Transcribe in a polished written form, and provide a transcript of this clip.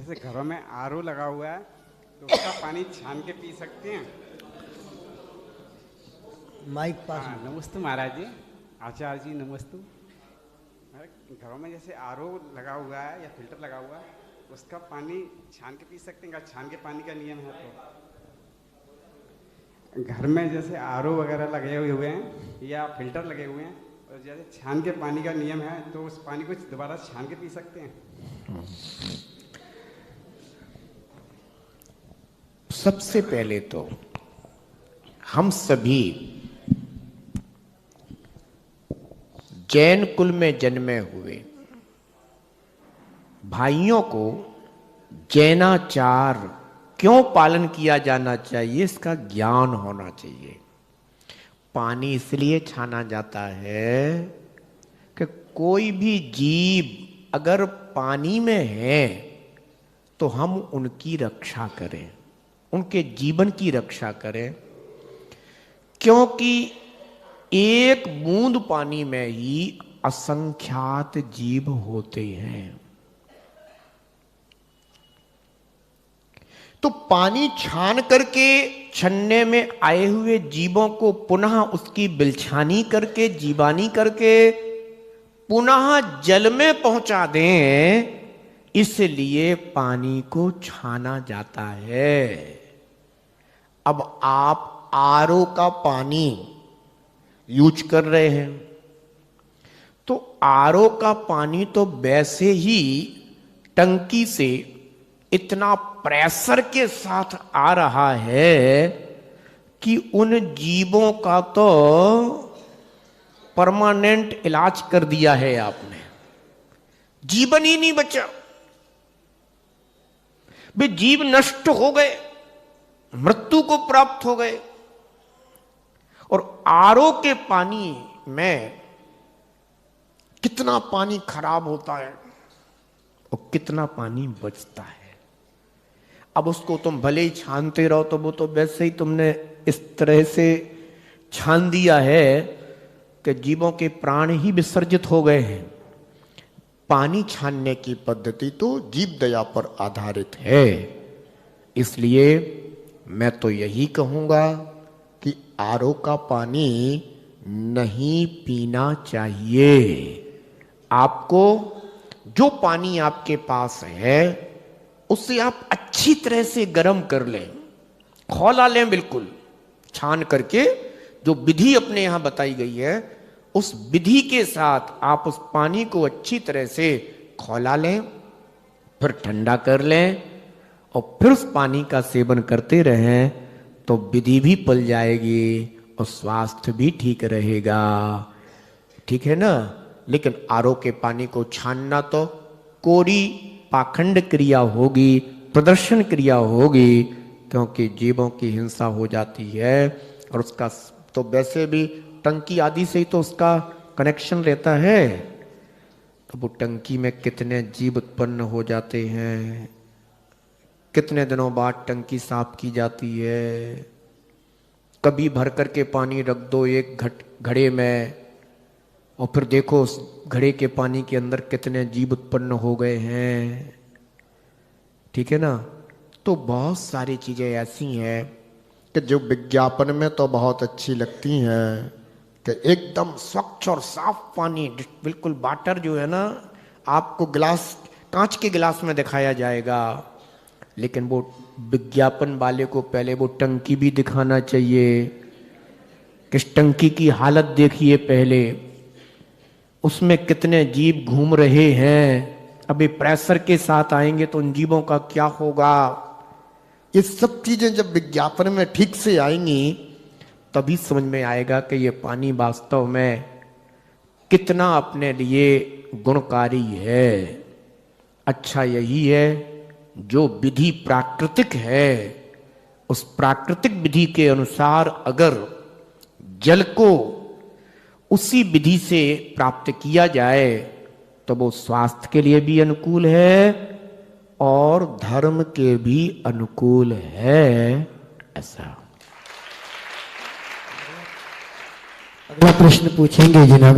जैसे घरों में आरओ लगा हुआ है तो उसका पानी छान के पी सकते हैं। माइक पास हाँ, में। नमस्ते महाराज जी, आचार्य जी नमस्ते। हमारे घरों में जैसे आरओ लगा हुआ है या फिल्टर लगा हुआ है, उसका पानी छान के पी सकते हैं। छान के पानी का नियम है तो घर में जैसे आरओ वगैरह लगे हुए हैं या फिल्टर लगे हुए हैं और जैसे छान के पानी का नियम है तो उस पानी को दोबारा छान के पी सकते हैं। सबसे पहले तो हम सभी जैन कुल में जन्मे हुए भाइयों को जैनाचार क्यों पालन किया जाना चाहिए, इसका ज्ञान होना चाहिए। पानी इसलिए छाना जाता है कि कोई भी जीव अगर पानी में है तो हम उनकी रक्षा करें, उनके जीवन की रक्षा करें, क्योंकि एक बूंद पानी में ही असंख्यात जीव होते हैं। तो पानी छान करके छन्ने में आए हुए जीवों को पुनः उसकी बिलछानी करके जीवानी करके पुनः जल में पहुंचा दें, इसलिए पानी को छाना जाता है। अब आप आरओ का पानी यूज कर रहे हैं तो आरओ का पानी तो वैसे ही टंकी से इतना प्रेशर के साथ आ रहा है कि उन जीवों का तो परमानेंट इलाज कर दिया है आपने, जीवन ही नहीं बचा। वे जीव नष्ट हो गए, मृत्यु को प्राप्त हो गए। और आरओ के पानी में कितना पानी खराब होता है और कितना पानी बचता है। अब उसको तुम भले ही छानते रहो तो वो तो वैसे ही तुमने इस तरह से छान दिया है कि जीवों के प्राण ही विसर्जित हो गए हैं। पानी छानने की पद्धति तो जीव दया पर आधारित है। इसलिए मैं तो यही कहूंगा कि आरओ का पानी नहीं पीना चाहिए। आपको जो पानी आपके पास है उससे आप अच्छी तरह से गर्म कर लें, खौला लें, बिल्कुल छान करके। जो विधि अपने यहां बताई गई है उस विधि के साथ आप उस पानी को अच्छी तरह से खौला लें, फिर ठंडा कर लें और फिर उस पानी का सेवन करते रहें तो विधि भी पल जाएगी और स्वास्थ्य भी ठीक रहेगा। ठीक है ना। लेकिन आरओ के पानी को छानना तो कोरी पाखंड क्रिया होगी, प्रदर्शन क्रिया होगी, क्योंकि जीवों की हिंसा हो जाती है। और उसका तो वैसे भी टंकी आदि से ही तो उसका कनेक्शन रहता है। तो वो टंकी में कितने जीव उत्पन्न हो जाते हैं, कितने दिनों बाद टंकी साफ की जाती है। कभी भर करके पानी रख दो एक घड़े में और फिर देखो उस घड़े के पानी के अंदर कितने जीव उत्पन्न हो गए हैं। ठीक है ना। तो बहुत सारी चीजें ऐसी हैं कि जो विज्ञापन में तो बहुत अच्छी लगती हैं कि एकदम स्वच्छ और साफ पानी, बिल्कुल वाटर जो है ना आपको गिलास, कांच के गिलास में दिखाया जाएगा। लेकिन वो विज्ञापन वाले को पहले वो टंकी भी दिखाना चाहिए कि इस टंकी की हालत देखिए पहले, उसमें कितने जीव घूम रहे हैं। अभी प्रेशर के साथ आएंगे तो उन जीवों का क्या होगा। ये सब चीजें जब विज्ञापन में ठीक से आएंगी तभी समझ में आएगा कि ये पानी वास्तव में कितना अपने लिए गुणकारी है। अच्छा यही है जो विधि प्राकृतिक है, उस प्राकृतिक विधि के अनुसार अगर जल को उसी विधि से प्राप्त किया जाए तो वो स्वास्थ्य के लिए भी अनुकूल है और धर्म के भी अनुकूल है। ऐसा। अगला प्रश्न पूछेंगे जनाब।